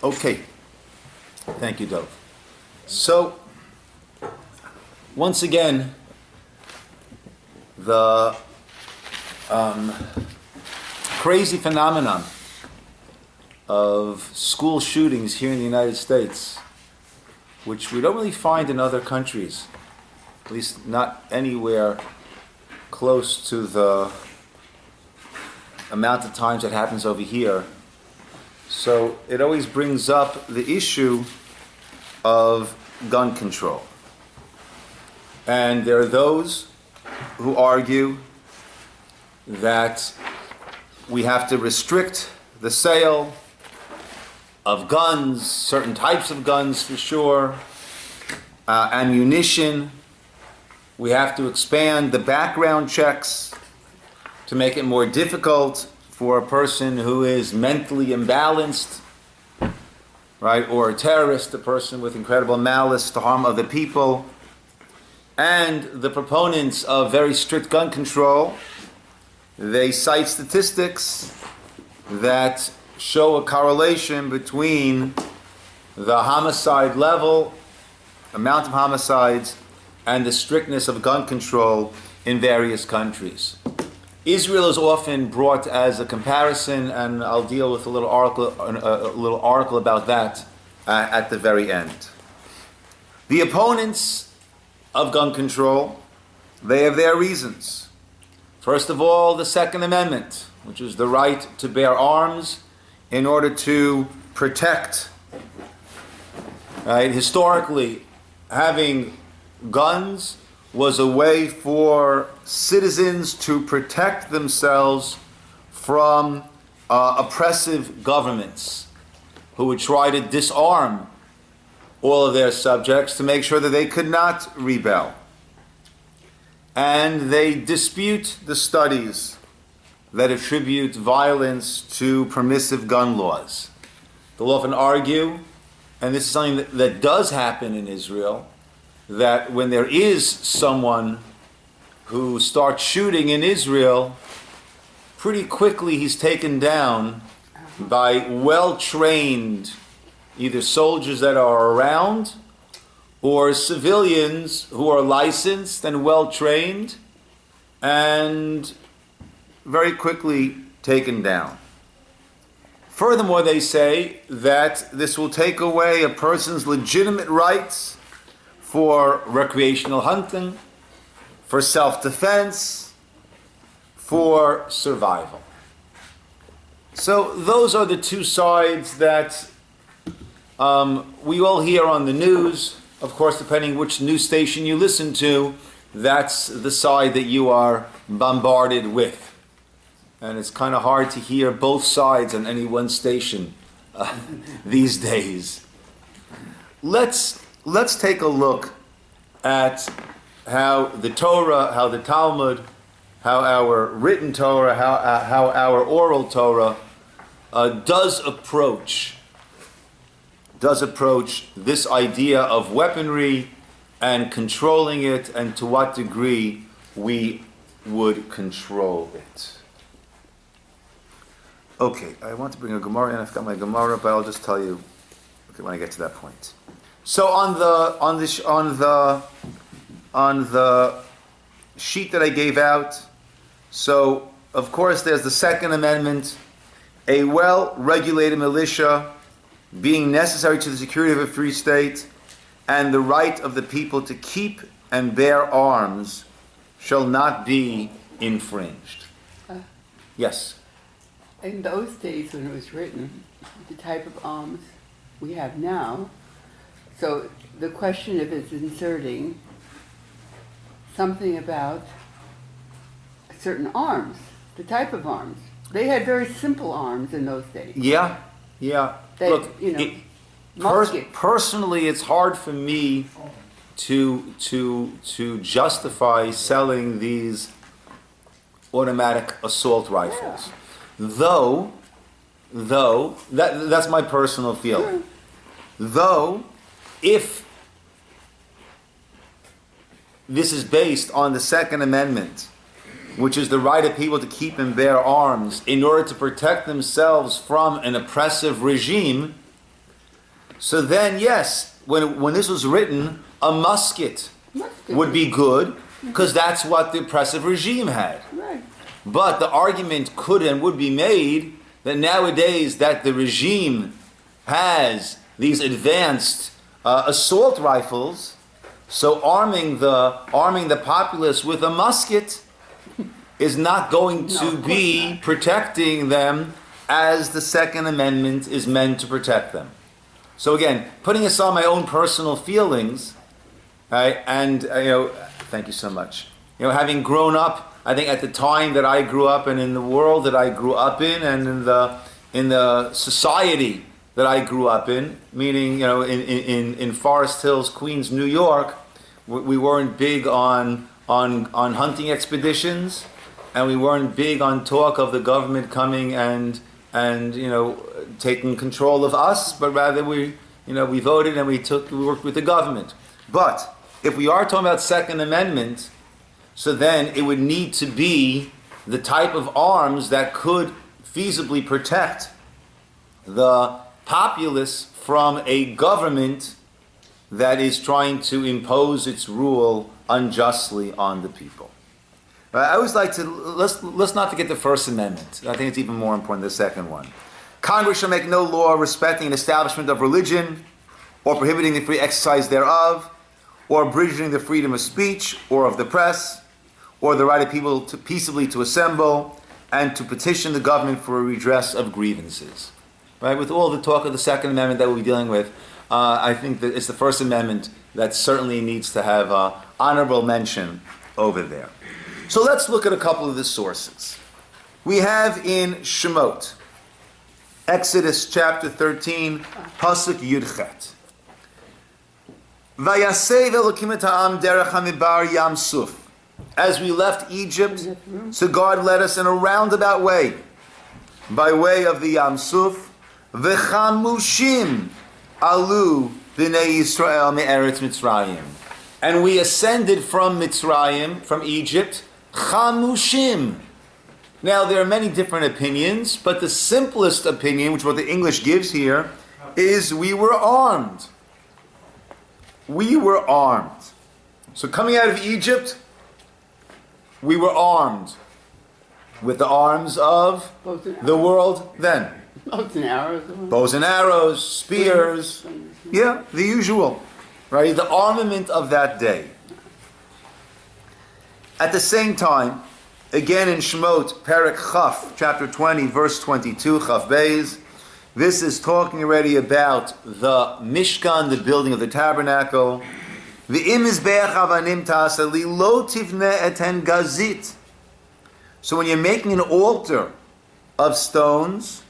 Okay. Thank you, Dov. So, once again, the crazy phenomenon of school shootings here in the United States, which we don't really find in other countries, at least not anywhere close to the amount of times it happens over here. So it always brings up the issue of gun control. And there are those who argue that we have to restrict the sale of guns, certain types of guns for sure, ammunition. We have to expand the background checks to make it more difficult for a person who is mentally imbalanced, right, or a terrorist, a person with incredible malice to harm other people. And the proponents of very strict gun control, they cite statistics that show a correlation between the homicide level, amount of homicides, and the strictness of gun control in various countries. Israel is often brought as a comparison, and I'll deal with a little article about that at the very end. The opponents of gun control, they have their reasons. First of all, the Second Amendment, which is the right to bear arms in order to protect. Right? Historically, having guns was a way for citizens to protect themselves from oppressive governments who would try to disarm all of their subjects to make sure that they could not rebel. And they dispute the studies that attribute violence to permissive gun laws. They'll often argue, and this is something that does happen in Israel, that when there is someone who starts shooting in Israel, pretty quickly he's taken down by well-trained either soldiers that are around or civilians who are licensed and well-trained and very quickly taken down. Furthermore, they say that this will take away a person's legitimate rights for recreational hunting, for self-defense, for survival. So those are the two sides that we all hear on the news. Of course, depending which news station you listen to, that's the side that you are bombarded with. And it's kind of hard to hear both sides on any one station these days. Let's take a look at how the Torah, how the Talmud, how our written Torah, how our oral Torah does approach this idea of weaponry and controlling it, and to what degree we would control it. Okay, I want to bring a Gemara in. I've got my Gemara, but I'll just tell you when I get to that point. So on the sheet that I gave out, so of course there's the Second Amendment, a well-regulated militia being necessary to the security of a free state, and the right of the people to keep and bear arms shall not be infringed. Yes? In those days when it was written, the type of arms we have now, so the question of it's inserting something about certain arms, the type of arms. They had very simple arms in those days. Yeah. They, Look, personally, it's hard for me to justify selling these automatic assault rifles. Yeah. Though that's my personal feeling. Though, if this is based on the Second Amendment, which is the right of people to keep and bear arms in order to protect themselves from an oppressive regime, So then, yes, when this was written, a musket would be good, because that's what the oppressive regime had. Right. But the argument could and would be made that nowadays that the regime has these advanced assault rifles, so arming the populace with a musket is not going to be protecting them as the Second Amendment is meant to protect them. So again, putting aside my own personal feelings, right, and thank you so much. Having grown up, I think at the time that I grew up and in the world that I grew up in and in the society that I grew up in, meaning in Forest Hills, Queens, New York, we weren't big on hunting expeditions, and we weren't big on talk of the government coming and taking control of us, but rather we voted and we worked with the government. But if we are talking about Second Amendment, so then it would need to be the type of arms that could feasibly protect the populace from a government that is trying to impose its rule unjustly on the people. I always like to, let's not forget the First Amendment. I think it's even more important, the second one. Congress shall make no law respecting an establishment of religion, or prohibiting the free exercise thereof, or abridging the freedom of speech, or of the press, or the right of people to peaceably to assemble, and to petition the government for a redress of grievances. Right? With all the talk of the Second Amendment that we'll be dealing with, I think that it's the First Amendment that certainly needs to have honorable mention over there. So let's look at a couple of the sources. We have in Shemot, Exodus chapter 13, Pasuk Yudchet. Vayasev Elokim et ha'am derech hamidbar Yam Suf. As we left Egypt, so God led us in a roundabout way, by way of the Yam Suf. V'chamushim alu b'nei Yisroel me'eretz Mitzrayim. And we ascended from Mitzrayim, from Egypt, chamushim. Now, there are many different opinions, but the simplest opinion, which is what the English gives here, is we were armed. We were armed. So coming out of Egypt, we were armed with the arms of the world then. Bows and arrows, spears. Yeah, the usual. Right? The armament of that day. At the same time, again in Shemot, Perek Chaf, chapter 20, verse 22, Chaf Beis, this is talking already about the Mishkan, the building of the tabernacle. V'im mizbeach avanim ta'asa li lo tivne eten gazit. So when you're making an altar of stones,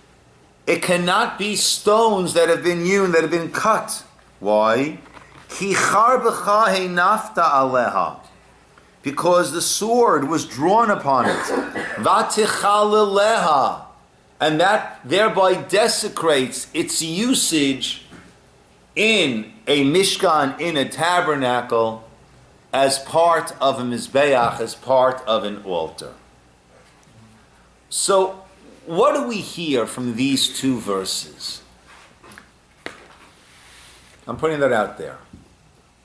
it cannot be stones that have been hewn, that have been cut. Why? Ki charbecha he nafta aleha. Because the sword was drawn upon it. Vatichaleleha. And that thereby desecrates its usage in a mishkan, in a tabernacle, as part of a mizbeach, as part of an altar. So, what do we hear from these two verses? I'm putting that out there.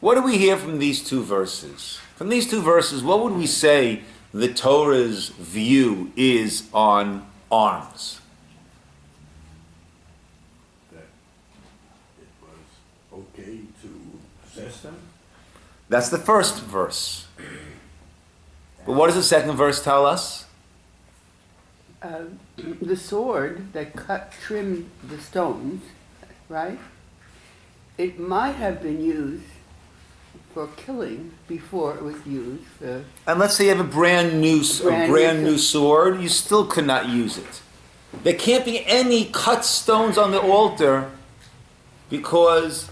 What do we hear from these two verses? From these two verses, what would we say the Torah's view is on arms? That it was okay to possess them? That's the first verse. But what does the second verse tell us? The sword that trimmed the stones, right? It might have been used for killing before it was used for... And let's say you have a brand new sword, you still could not use it. There can't be any cut stones on the altar because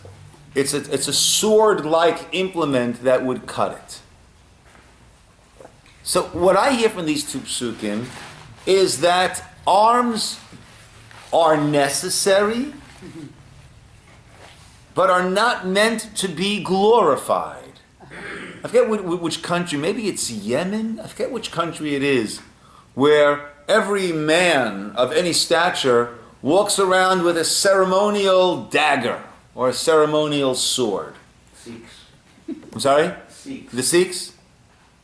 it's a sword-like implement that would cut it. So what I hear from these two psukim is that arms are necessary, but are not meant to be glorified. I forget which country, maybe it's Yemen, I forget which country it is, where every man of any stature walks around with a ceremonial dagger. or a ceremonial sword? Sikhs. I'm sorry? Sikhs. The Sikhs?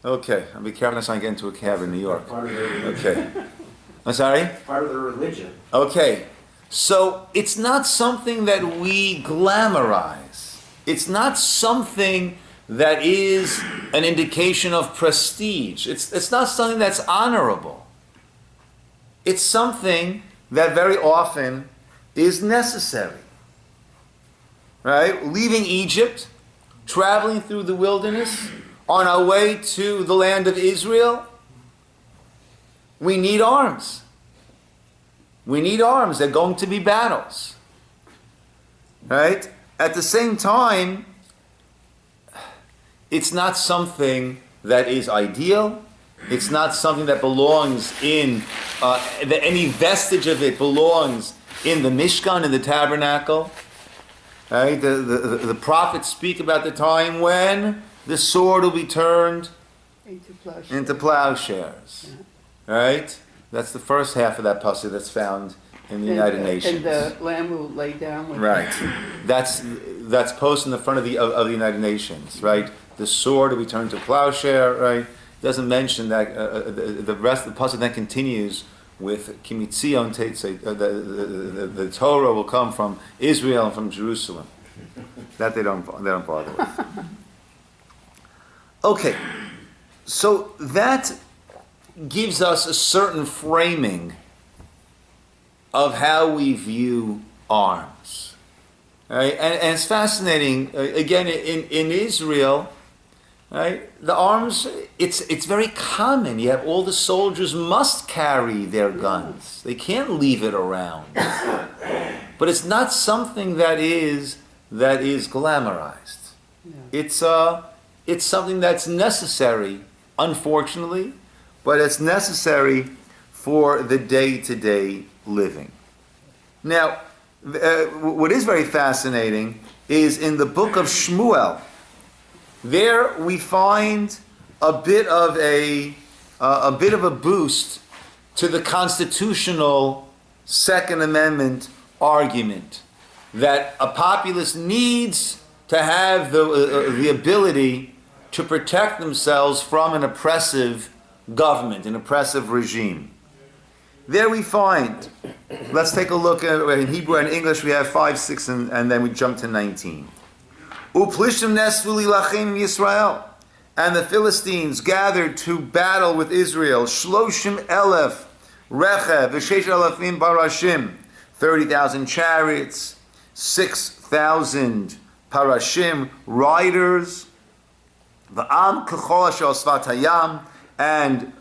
Okay, I'll be careful not to get into a cab in New York. Part of their religion. Okay. I'm sorry? Part of their religion. Okay. So it's not something that we glamorize. It's not something that is an indication of prestige. It's not something that's honorable. It's something that very often is necessary. Right? Leaving Egypt, traveling through the wilderness, on our way to the land of Israel, we need arms. We need arms. They're going to be battles. Right? At the same time, it's not something that is ideal. It's not something that belongs in, that any vestige of it belongs in the Mishkan, in the tabernacle. Right? The prophets speak about the time when the sword will be turned into plowshares. Yeah. Right? That's the first half of that passage that's found in the United Nations. And the lamb will lay down with Right. That's posted in the front of the United Nations. Right? The sword will be turned to plowshare. Right? It doesn't mention that the rest of the passage then continues with Kimitzion Tetzei. The Torah will come from Israel and from Jerusalem. That they don't bother with. Okay, so that gives us a certain framing of how we view arms. Right? And it's fascinating, again, in Israel, right, the arms, it's very common. You have all the soldiers must carry their guns. They can't leave it around. But it's not something that is glamorized. Yeah. It's something that's necessary, unfortunately, but it's necessary for the day-to-day living. Now, what is very fascinating is in the book of Shmuel. There we find a bit of a boost to the constitutional Second Amendment argument that a populace needs to have the ability to protect themselves from an oppressive government, an oppressive regime. There we find, let's take a look at, in Hebrew and English we have 5, 6, and then we jump to 19. Uplishtim nesvu lilachem Yisroel, and the Philistines gathered to battle with Israel. Shloshim elef rechev v'sheish elefim barashim, 30,000 chariots, 6,000 parashim riders. V'am kechol asher svat hayam, and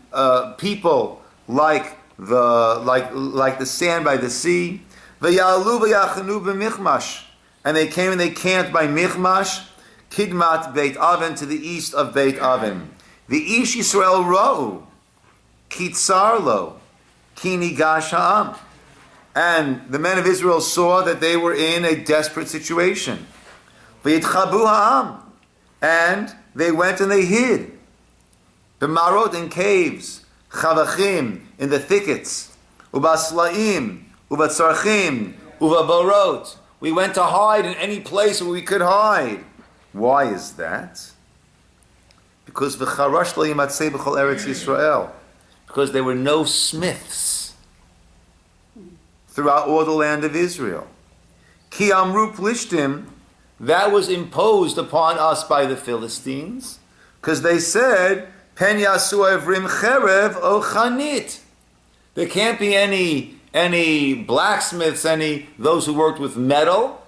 people like the sand by the sea. V'yalu v'yachanu b'michmash, and they came and they camped by Michmash, Kidmat Beit Aven, to the east of Beit Aven. The Ish Yisroel Ra'u, Kitzar Lo, Ki Nigash Ha'am. And the men of Israel saw that they were in a desperate situation. V'yitchabu Ha'am, and they went and they hid. B'marot, in caves, Chavachim, in the thickets, Ubaslaim, Ubatzarchim, Uvaborot. We went to hide in any place where we could hide. Why is that? Because v'charash lo yimatzei b'chol eretz Yisrael. Because there were no smiths throughout all the land of Israel. Ki amru plishtim, that was imposed upon us by the Philistines, because they said, pen yasu evrim cherev o chanit. There can't be any blacksmiths, those who worked with metal,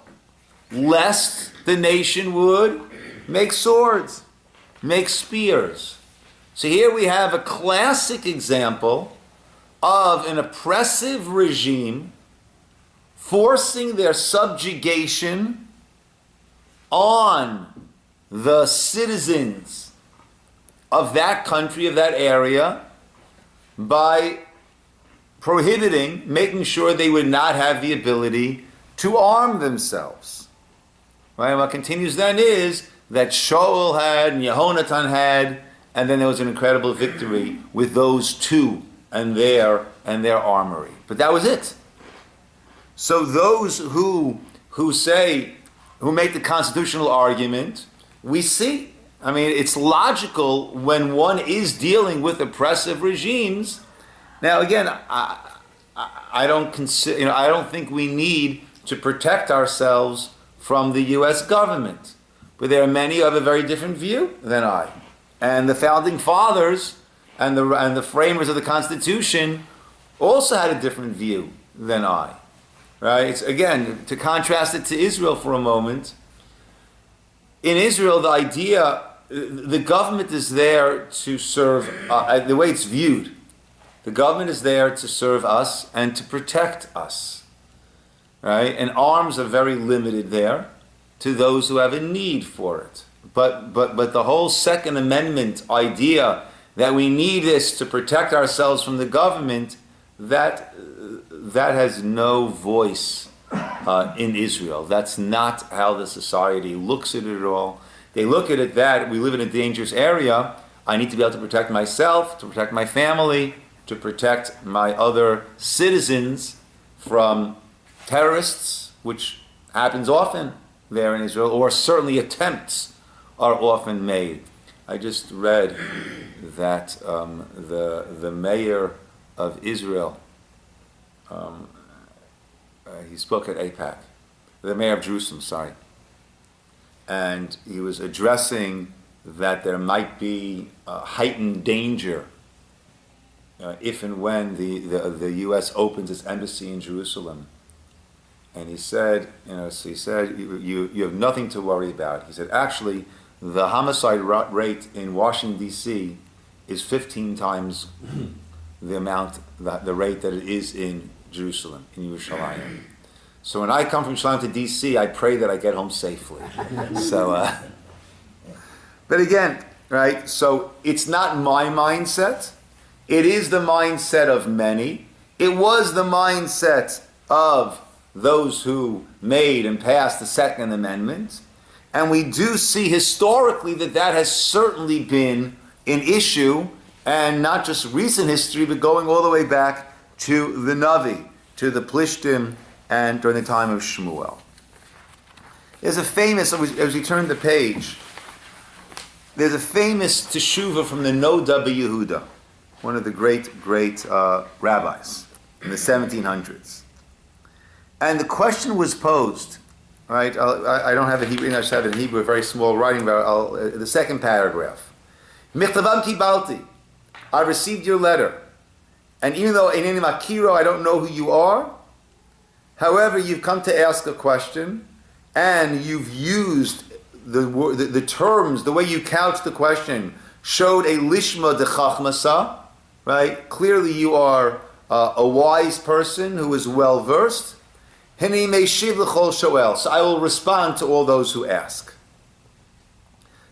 lest the nation would make swords, make spears. So here we have a classic example of an oppressive regime forcing their subjugation on the citizens of that country, of that area, by prohibiting, making sure they would not have the ability to arm themselves. Right? And what continues then is that Shaul had and Yehonatan had, and then there was an incredible victory with those two and their armory. But that was it. So those who say who make the constitutional argument, we see, I mean, it's logical when one is dealing with oppressive regimes. Now, again, I don't consider, I don't think we need to protect ourselves from the U.S. government, but there are many who have a very different view than I. And the founding fathers and the framers of the Constitution also had a different view than I. Right? It's, again, to contrast it to Israel for a moment. In Israel, the idea, the government is there to serve, the way it's viewed, the government is there to serve us and to protect us. Right? And arms are very limited there to those who have a need for it. But the whole Second Amendment idea that we need this to protect ourselves from the government, that has no voice in Israel. That's not how the society looks at it at all. They look at it that we live in a dangerous area. I need to be able to protect myself, to protect my family, to protect my other citizens from terrorists, which happens often there in Israel, or certainly attempts are often made. I just read that the mayor of Israel, he spoke at AIPAC, the mayor of Jerusalem, sorry, and he was addressing that there might be heightened danger if and when the U.S. opens its embassy in Jerusalem. And he said, you have nothing to worry about. He said, actually, the homicide rate in Washington, D.C. is 15 times the rate that it is in Jerusalem, in Yerushalayim. So when I come from Yerushalayim to D.C., I pray that I get home safely. But again, right, so it's not my mindset. It is the mindset of many. It was the mindset of those who made and passed the Second Amendment. And we do see historically that has certainly been an issue, and not just recent history, but going all the way back to the Navi, to the Plishtim, and during the time of Shmuel. There's a famous, as we turn the page, there's a famous teshuvah from the Noda Yehuda, one of the great rabbis in the 1700s. And the question was posed, right? I don't have it in Hebrew, I just have it in Hebrew, a very small writing, but the second paragraph. Michtavam kibalti, I received your letter, and even though ineni makiro, I don't know who you are, however, you've come to ask a question, and you've used the terms, the way you couched the question, showed a lishma de chachmasa, right? Clearly you are a wise person who is well versed. Hini meishiv l'chol shoel. So I will respond to all those who ask.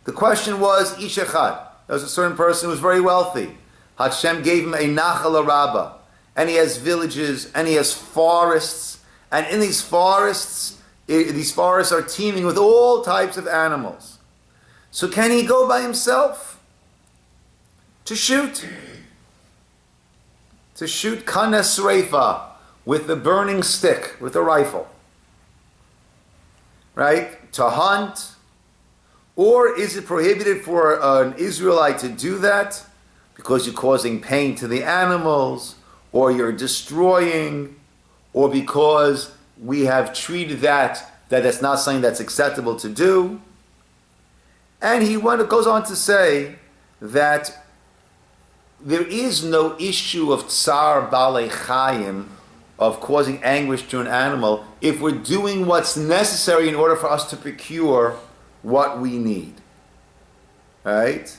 The question was, ish echad. There was a certain person who was very wealthy. Hashem gave him a nachal rabba, and he has villages, and he has forests, and in these forests are teeming with all types of animals. So can he go by himself to shoot? To shoot kana sreifa, with the burning stick, with a rifle. Right? To hunt. Or is it prohibited for an Israelite to do that because you're causing pain to the animals, or you're destroying, or because we have treated that's not something that's acceptable to do? And he goes on to say that there is no issue of tsar balei chayim, of causing anguish to an animal, if we're doing what's necessary in order for us to procure what we need. Right?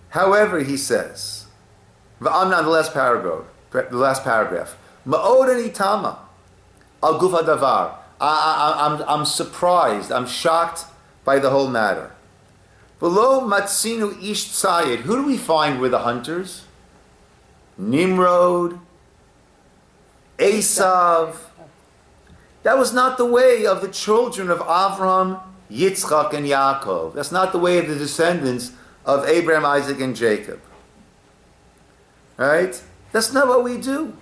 However, he says, V'amna, the last paragraph, Ma'od anitama, al gufa davar. I'm surprised, I'm shocked by the whole matter. Below matzinu ish tzayid, who do we find were the hunters? Nimrod, Esav. That was not the way of the children of Avraham, Yitzchak, and Yaakov. That's not the way of the descendants of Abraham, Isaac, and Jacob. Right? That's not what we do.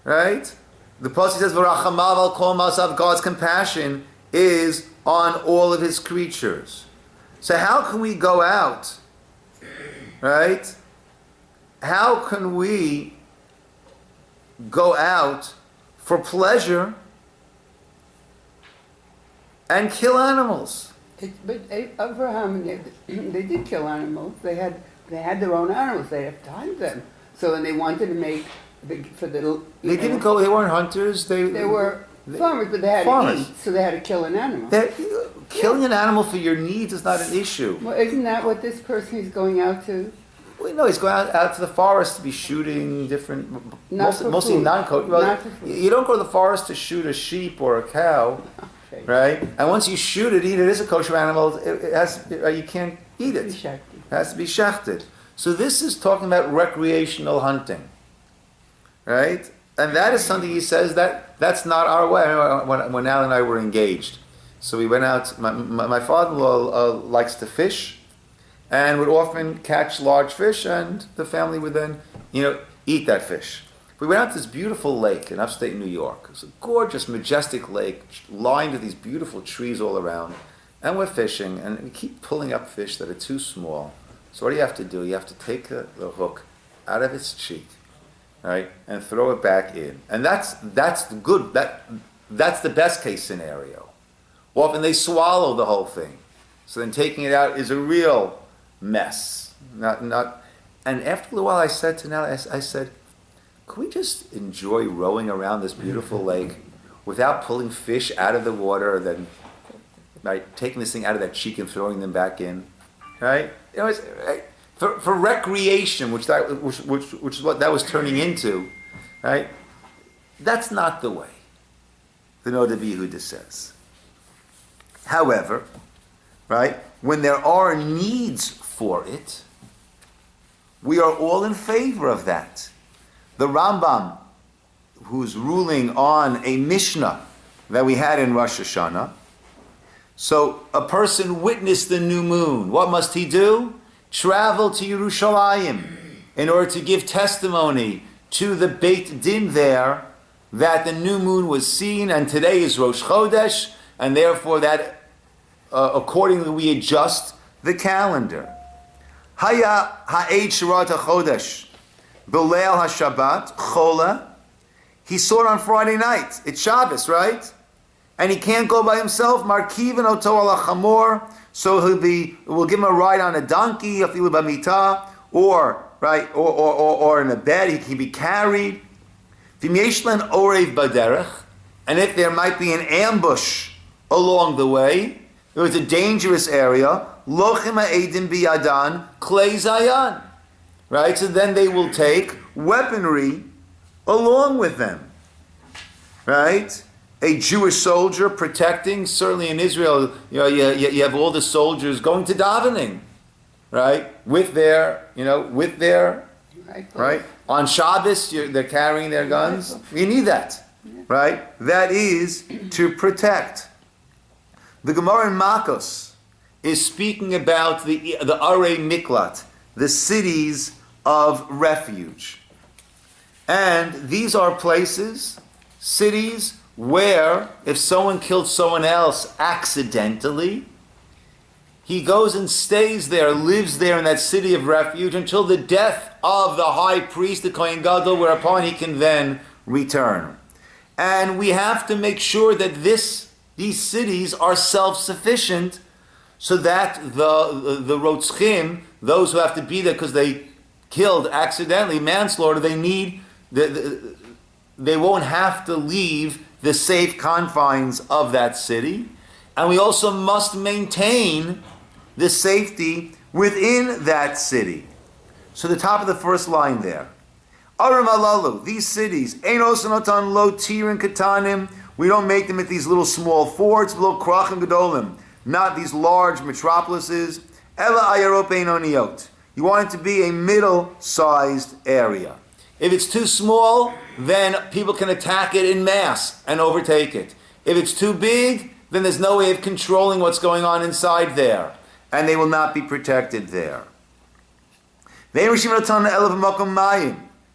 Right? The Pasuk says, "V'rachamav al kol masav." God's compassion is on all of His creatures. So how can we go out, right? How can we go out for pleasure and kill animals? But Abraham, they did kill animals. They had their own animals. They had to hunt them. So when they wanted to make they didn't go. They weren't hunters. They were farmers, but they had farmers. to eat, so they had to kill an animal. Killing an animal for your needs is not an issue. Well, isn't that what this person is going out to? Well, no, he's going out to the forest to be shooting different, mostly non-kosher. Well, you don't go to the forest to shoot a sheep or a cow, Okay. right? And once you shoot it, eat it, is a kosher animal. It has, you can't eat it. It has to be shechted. So this is talking about recreational hunting, right? And that is something he says that's not our way. I remember when Al and I were engaged, so we went out. My father-in-law likes to fish, and would often catch large fish, and the family would then, eat that fish. We went out to this beautiful lake in upstate New York. It's a gorgeous, majestic lake lined with these beautiful trees all around, and we're fishing, and we keep pulling up fish that are too small. So what do you have to do? You have to take the hook out of its cheek, right, and throw it back in. And that's good. That's the best case scenario. Often they swallow the whole thing, so then taking it out is a real mess. Not. And after a while, I said to Nell, I said, "Can we just enjoy rowing around this beautiful lake without pulling fish out of the water, then taking this thing out of that cheek and throwing them back in, right?" For recreation, which is what that was turning into, right? That's not the way the Noda B'Yehuda says. However, right, when there are needs for it, we are all in favor of that. The Rambam, who's ruling on a Mishnah that we had in Rosh Hashanah, so a person witnessed the new moon. What must he do? Travel to Yerushalayim in order to give testimony to the Beit Din there that the new moon was seen, and today is Rosh Chodesh, and therefore that accordingly we adjust the calendar. Haya ha'ed shirat hachodesh b'leil haShabbat chola. He saw it on Friday night. It's Shabbos, right? And he can't go by himself. Markivan oto ala chamor. So we'll give him a ride on a donkey, afilu b'mita, or in a bed. He can be carried. V'myeshlan orev baderech. And if there might be an ambush along the way, it was a dangerous area. Lochem ha'edim biyadan klei zayan. Right? So then they will take weaponry along with them. Right? A Jewish soldier protecting, certainly in Israel, you have all the soldiers going to davening, right? With their, right? On Shabbos, they're carrying their guns. You need that, right? That is to protect. The Gemara in Makos is speaking about the Arei Miklat, the cities of refuge. And these are places, cities, where if someone killed someone else accidentally, he goes and stays there, lives there in that city of refuge until the death of the high priest, the Kohen Gadol, whereupon he can then return. And we have to make sure that these cities are self-sufficient, so that the rotzchim, those who have to be there because they killed accidentally, manslaughter, they won't have to leave the safe confines of that city. And we also must maintain the safety within that city. So the top of the first line there. Aram alalu, these cities, ein osanotan lo tirin katanim, we don't make them at these little small forts, lo krachim gedolim, not these large metropolises. Ela ayarot einoniot. You want it to be a middle-sized area. If it's too small, then people can attack it in mass and overtake it. If it's too big, then there's no way of controlling what's going on inside there, and they will not be protected there.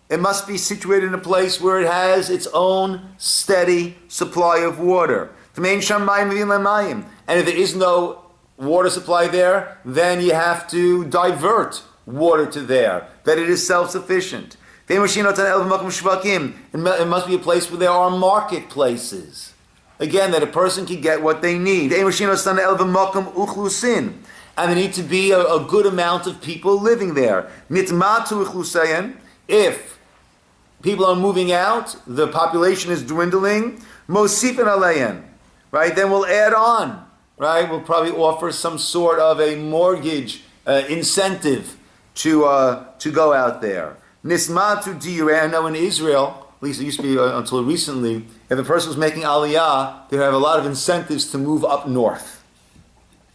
it must be situated in a place where it has its own steady supply of water. And if there is no water supply there, then you have to divert water to there, that it is self-sufficient. It must be a place where there are marketplaces. Again, that a person can get what they need. And there need to be a good amount of people living there. If people are moving out, the population is dwindling, right? Then we'll add on, right? We'll probably offer some sort of a mortgage incentive to go out there. Nismatu diure. I know in Israel, at least it used to be until recently, if a person was making aliyah, they have a lot of incentives to move up north.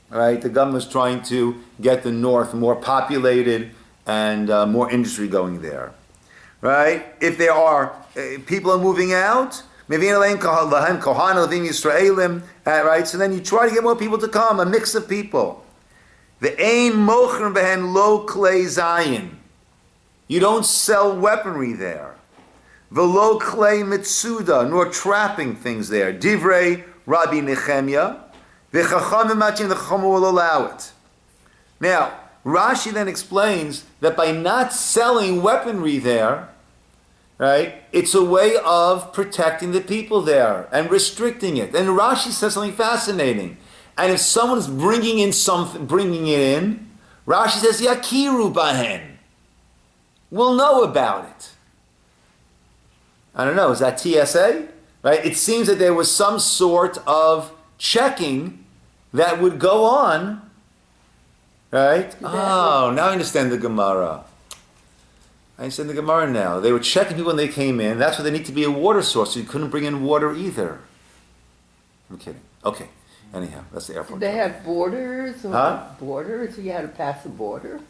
Right? The government is trying to get the north more populated and more industry going there. Right? If there are people are moving out, right? So then you try to get more people to come, a mix of people. The ain mochern behen lo klei zayin. You don't sell weaponry there. Velo klei mitsuda, nor trapping things there. Divrei Rabbi Nehemiah. The Chacham will allow it. Now, Rashi then explains that by not selling weaponry there, right, it's a way of protecting the people there and restricting it. And Rashi says something fascinating. And if someone's bringing it in, Rashi says, Yakiru bahen. We'll know about it. I don't know, is that TSA? Right? It seems that there was some sort of checking that would go on, right? Oh, now I understand the Gemara. I understand the Gemara now. They were checking people when they came in. That's why they need to be a water source, so you couldn't bring in water either. I'm kidding. Okay. Anyhow, that's the airport. Did they have borders? Or borders? So you had to pass a border?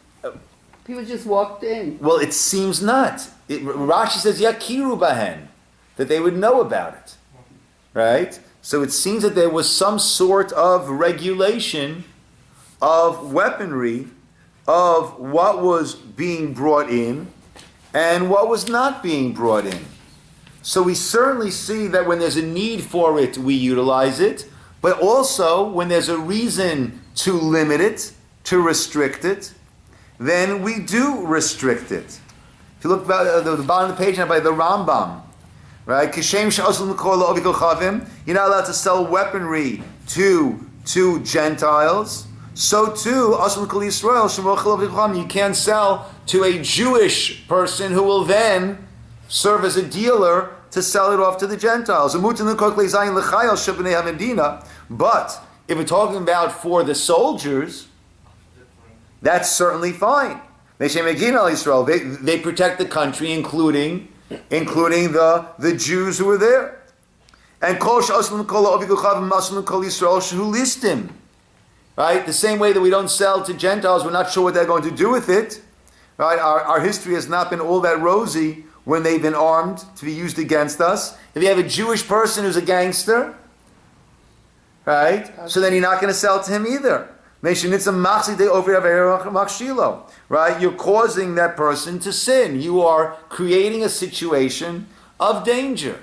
People just walked in. Well, it seems not. Rashi says, Yakiru bahen, that they would know about it. Right? So it seems that there was some sort of regulation of weaponry, of what was being brought in and what was not being brought in. So we certainly see that when there's a need for it, we utilize it, but also when there's a reason to limit it, to restrict it, then we do restrict it. If you look at the bottom of the page now by the Rambam, right? You're not allowed to sell weaponry to Gentiles. So too, you can't sell to a Jewish person who will then serve as a dealer to sell it off to the Gentiles. But if we're talking about for the soldiers, that's certainly fine. They protect the country, including the Jews who were there. And right? The same way that we don't sell to Gentiles, we're not sure what they're going to do with it. Right? Our history has not been all that rosy when they've been armed to be used against us. If you have a Jewish person who's a gangster, right? So then you're not going to sell it to him either. Right? You're causing that person to sin. You are creating a situation of danger.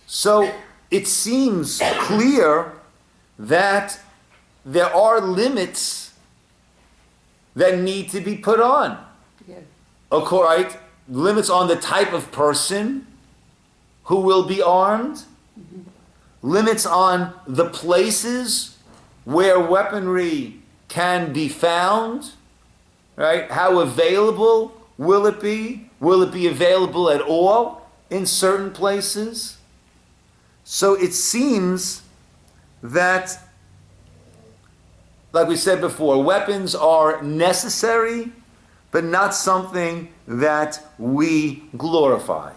So it seems clear that there are limits that need to be put on. Yes. Okay, right? Limits on the type of person who will be armed. Mm-hmm. Limits on the places where weaponry can be found. Right? How available will it be? Will it be available at all in certain places? So it seems that, like we said before, weapons are necessary, but not something that we glorify.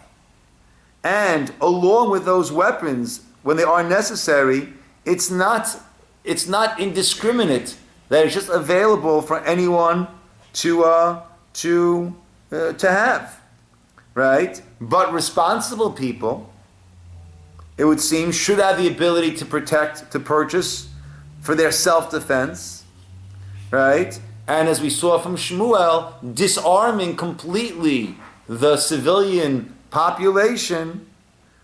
And along with those weapons, when they are necessary, it's not indiscriminate that it's just available for anyone to have, right? But responsible people, it would seem, should have the ability to protect, to purchase for their self-defense, right? And as we saw from Shmuel, disarming completely the civilian population,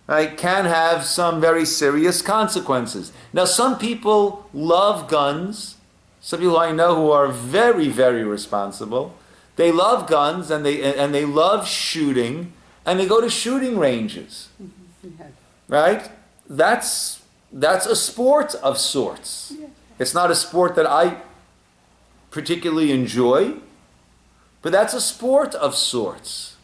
right, can have some very serious consequences. Now, some people love guns. Some people I know who are very, very responsible. They love guns and they love shooting, and they go to shooting ranges, right? That's a sport of sorts. It's not a sport that I particularly enjoy, but that's a sport of sorts.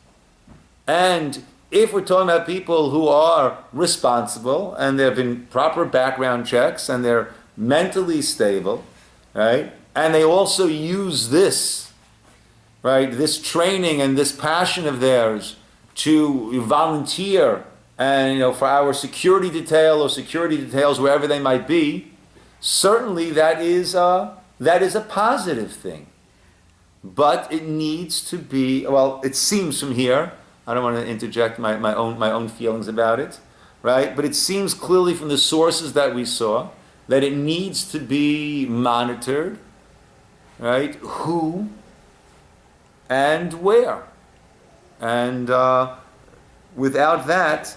And if we're talking about people who are responsible and there have been proper background checks and they're mentally stable, right? And they also use this, right, this training and this passion of theirs to volunteer and, for our security detail or security details wherever they might be, certainly that is a positive thing. But it needs to be, well, it seems from here, I don't want to interject my own feelings about it, right? But it seems clearly from the sources that we saw that it needs to be monitored, right? Who and where. And without that,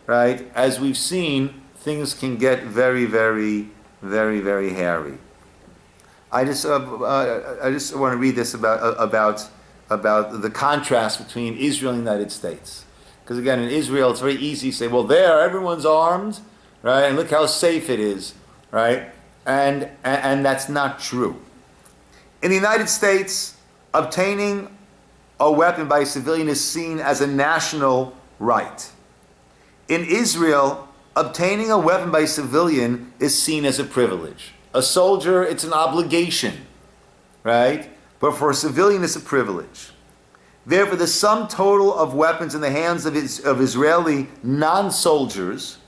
right, as we've seen, things can get very, very, very, very hairy. I just want to read this about the contrast between Israel and the United States. Because again, in Israel, it's very easy to say, well, there, everyone's armed, right, and look how safe it is, right? And that's not true. In the United States, obtaining a weapon by a civilian is seen as a national right. In Israel, obtaining a weapon by a civilian is seen as a privilege. A soldier, it's an obligation, right? But for a civilian, it's a privilege. Therefore, the sum total of weapons in the hands of Israeli non-soldiers.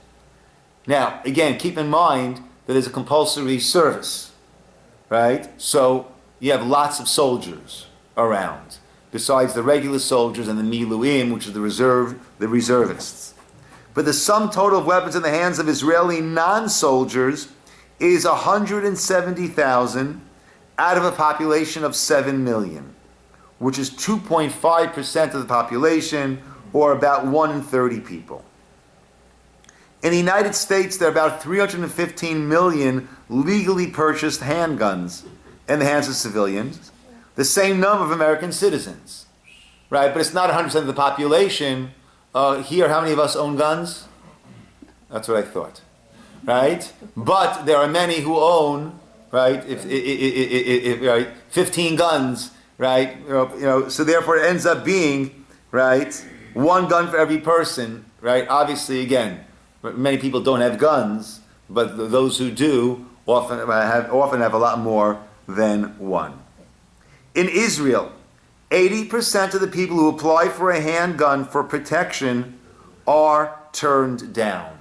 Now, again, keep in mind that there's a compulsory service, right? So you have lots of soldiers around, besides the regular soldiers and the miluim, which are the reservists. But the sum total of weapons in the hands of Israeli non-soldiers is 170,000 out of a population of 7 million, which is 2.5% of the population, or about 1 in 30 people. In the United States, there are about 315 million legally purchased handguns in the hands of civilians, the same number of American citizens, right? But it's not 100% of the population. Here, how many of us own guns? That's what I thought, right? But there are many who own, right? Right, 15 guns, right? So therefore, it ends up being, right, 1 gun for every person, right? Obviously, again, many people don't have guns, but those who do often have a lot more than 1. In Israel, 80% of the people who apply for a handgun for protection are turned down.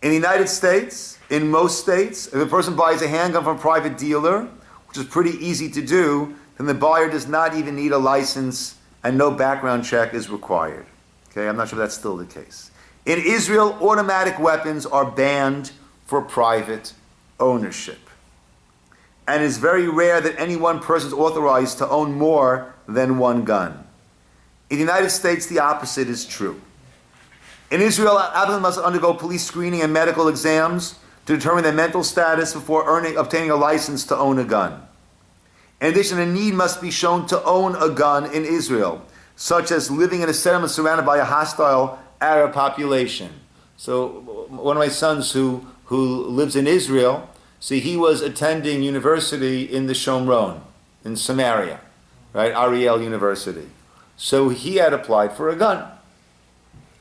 In the United States, in most states, if a person buys a handgun from a private dealer, which is pretty easy to do, then the buyer does not even need a license and no background check is required. Okay, I'm not sure that's still the case. In Israel, automatic weapons are banned for private ownership. And it's very rare that any one person is authorized to own more than 1 gun. In the United States, the opposite is true. In Israel, applicants must undergo police screening and medical exams to determine their mental status before obtaining a license to own a gun. In addition, a need must be shown to own a gun in Israel, such as living in a settlement surrounded by a hostile Arab population. So one of my sons who lives in Israel, see, he was attending university in the Shomron, in Samaria, right? Ariel University. So he had applied for a gun.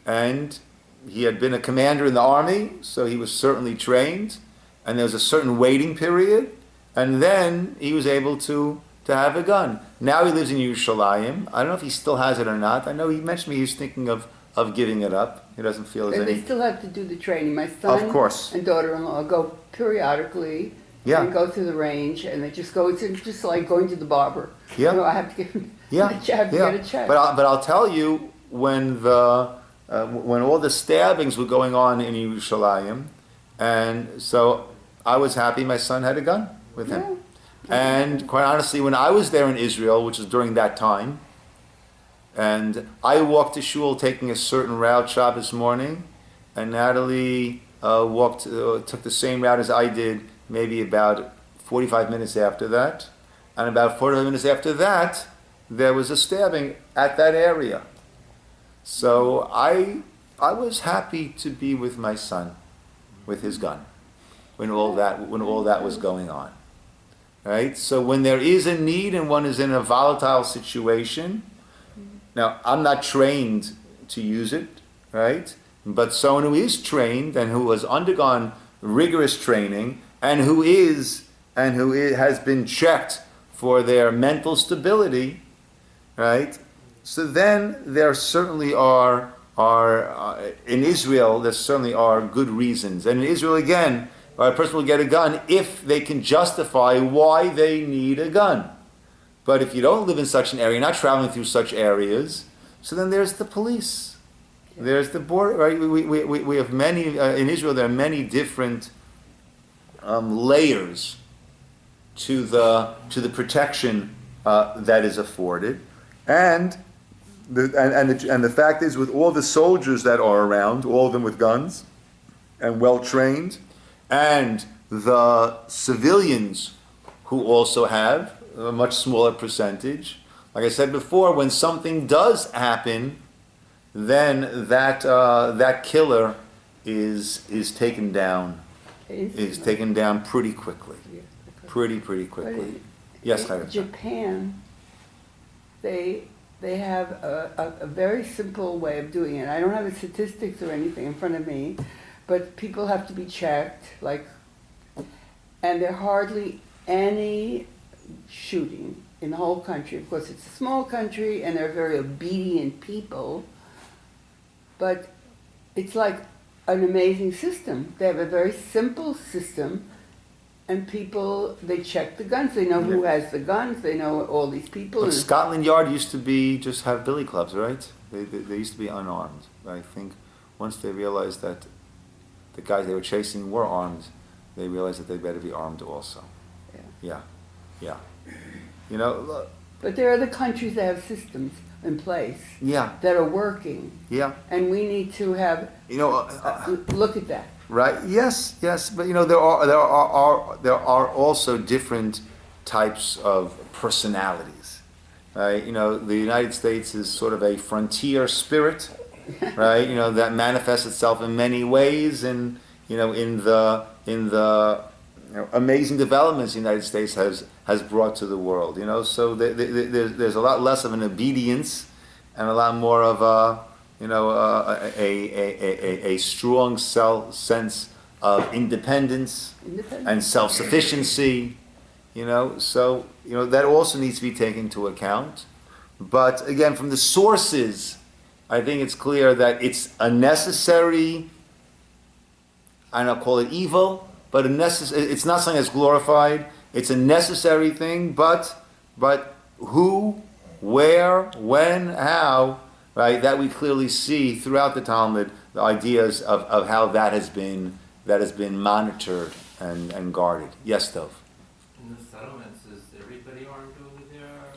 And he had been a commander in the army, so he was certainly trained. And there was a certain waiting period. And then he was able to have a gun. Now he lives in Yerushalayim. I don't know if he still has it or not. I know he mentioned to me he was thinking of giving it up. He doesn't feel as They still have to do the training. My son Of course. and daughter-in-law go periodically Yeah. and go to the range, and they just go. It's just like going to the barber. Yeah. I have to get Yeah. I have to get a check. But I'll tell you, when all the stabbings were going on in Yerushalayim, and so I was happy my son had a gun with him. Yeah. And quite honestly, when I was there in Israel, which was during that time, And I walked to shul taking a certain route Shabbos morning, and Natalie took the same route as I did, maybe about 45 minutes after that. And about 45 minutes after that, there was a stabbing at that area. So I was happy to be with my son, with his gun, when all that was going on. Right? So when there is a need and one is in a volatile situation, now I'm not trained to use it, right? But someone who is trained and who has undergone rigorous training and who has been checked for their mental stability, right? So then there certainly are in Israel there certainly are good reasons, and in Israel again, a person will get a gun if they can justify why they need a gun. But if you don't live in such an area, not traveling through such areas, so then there's the police. Yeah. There's the border, right? We have many, in Israel there are many different layers to the protection that is afforded. And the fact is, with all the soldiers that are around, all of them with guns and well trained, and the civilians who also have a much smaller percentage. Like I said before, when something does happen, then that killer is taken down. Is taken down pretty quickly. Pretty quickly. Yes, in Japan, they have a very simple way of doing it. I don't have the statistics or anything in front of me, but people have to be checked, and there are hardly any shooting in the whole country. Of course, it's a small country, and they're very obedient people, but it's like an amazing system. They have a very simple system, and people, they check the guns. They know who has the guns. They know all these people. But Scotland Yard used to be just have billy clubs, right? They used to be unarmed. I think once they realized that the guys they were chasing were armed, they realized that they better be armed also. Yeah. You know, look. But there are other countries that have systems in place. Yeah. That are working. Yeah. And we need to have. Look at that. Right. Yes. But there are also different types of personalities. Right. The United States is sort of a frontier spirit, right? That manifests itself in many ways, and in the amazing developments the United States has brought to the world. So there's a lot less of an obedience and a lot more of a strong sense of independence and self-sufficiency. So that also needs to be taken into account. But again, from the sources, I think it's clear that it's a necessary, I don't call it evil, but it's not something that's glorified. It's a necessary thing, but who, where, when, how, right? That we clearly see throughout the Talmud, the ideas of how that has been monitored and guarded. Yes, Dov. In the settlements, is everybody armed over there?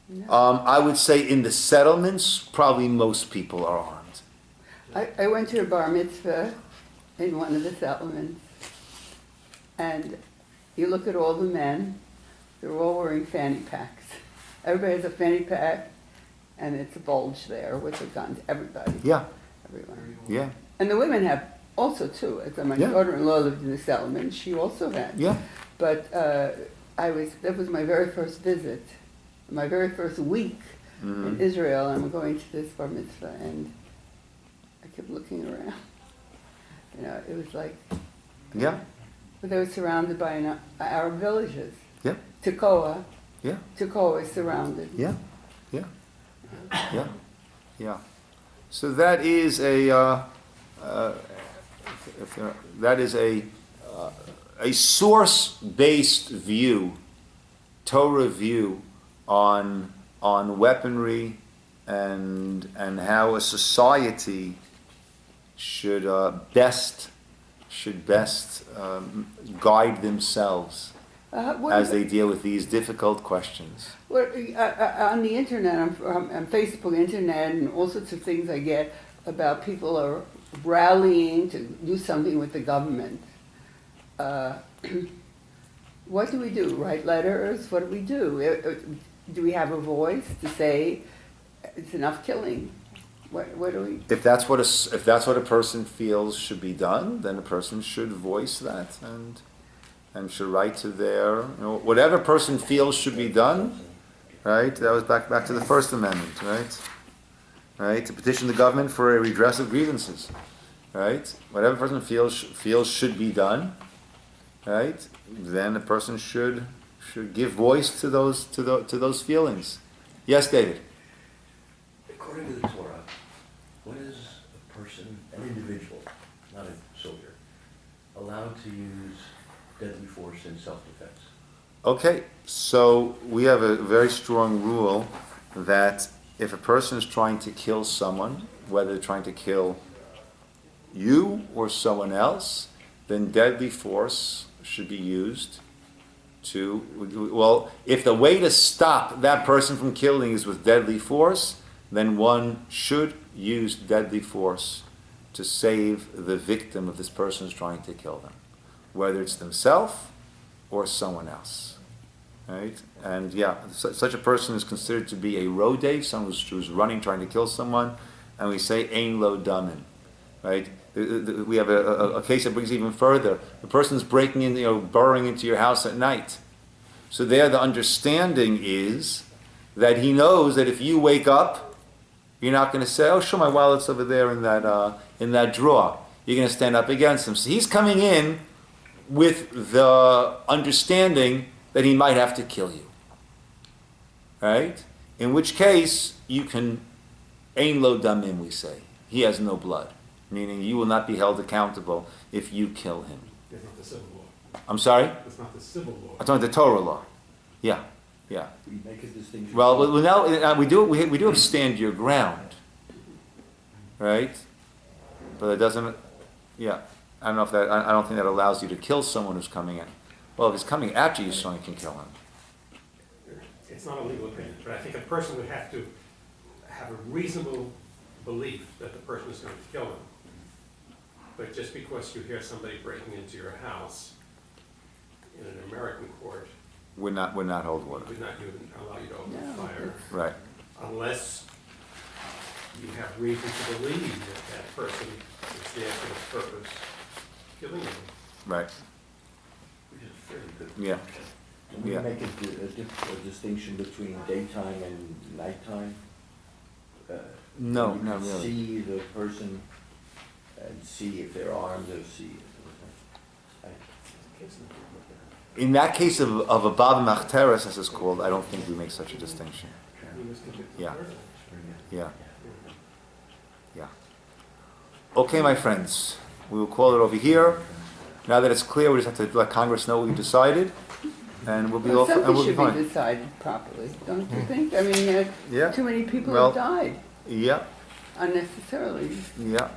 No. I would say in the settlements, probably most people are armed. I went to a bar mitzvah in one of the settlements, and you look at all the men, they're all wearing fanny packs. Everybody has a fanny pack, and it's a bulge there with the guns. Everybody. Yeah. Everyone. Yeah. And the women have also too. My daughter-in-law lived in the settlement. She also had. Yeah. But that was my very first visit, my very first week in Israel. And I'm going to this bar mitzvah, and I kept looking around. It was like. Yeah. But they were surrounded by Arab villages. Yeah. Tekoa. Yeah. Tekoa is surrounded. Yeah. So that is a source-based view, Torah view on weaponry and how a society should best guide themselves as they deal with these difficult questions. Well, on the internet, on Facebook internet, and all sorts of things I get about people are rallying to do something with the government. What do we do? Write letters? What do we do? Do we have a voice to say it's enough killing? What do we? If that's what a person feels should be done, then a person should voice that and should write to their, whatever person feels should be done, right? That was back to the First Amendment, right? Right, to petition the government for a redress of grievances, right? Whatever person feels should be done, right? Then a person should give voice to those feelings. Yes, David. According to the Torah, when is a person, an individual, not a soldier, allowed to use deadly force in self-defense? Okay, so we have a very strong rule that if a person is trying to kill someone, whether they're trying to kill you or someone else, then deadly force should be used if the way to stop that person from killing is with deadly force, then one should use deadly force to save the victim of this person who's trying to kill them, whether it's themselves or someone else. Right? And such a person is considered to be a rodef, someone who's running, trying to kill someone, and we say ein lo damin. Right? We have a case that brings it even further. The person's breaking in, burrowing into your house at night. So there, the understanding is that he knows that if you wake up, you're not going to say, "Oh, sure, my wallet's over there in that drawer." You're going to stand up against him. So he's coming in with the understanding that he might have to kill you. Right? In which case, you can, ein lo damim, we say. He has no blood. Meaning you will not be held accountable if you kill him. It's not the civil law. I'm sorry? It's not the civil law. I'm talking about the Torah law. Yeah. We make a distinction. Well, now we do have stand your ground. Right? But it doesn't, I don't know if that, I don't think that allows you to kill someone who's coming in. Well, if he's coming after you, someone can kill him. It's not a legal opinion, but I think a person would have to have a reasonable belief that the person is going to kill him. But just because you hear somebody breaking into your house in an American court Would not hold water. would not allow you to open fire Right. unless you have reason to believe that that person is there for the purpose of killing you. Right. Which is fairly good. Yeah. Can we Yeah. make a distinction between daytime and nighttime? No, You not can really. see the person and see if they're armed or see. In that case of a bab machteres, as it's called, I don't think we make such a distinction. Yeah. Okay, my friends, we will call it over here. Now that it's clear, we just have to let Congress know what we decided, and we'll be Well, off. And something we'll be should be fine. decided properly, don't you think? I mean, Yeah. too many people Well- have died Yeah. unnecessarily. Yeah.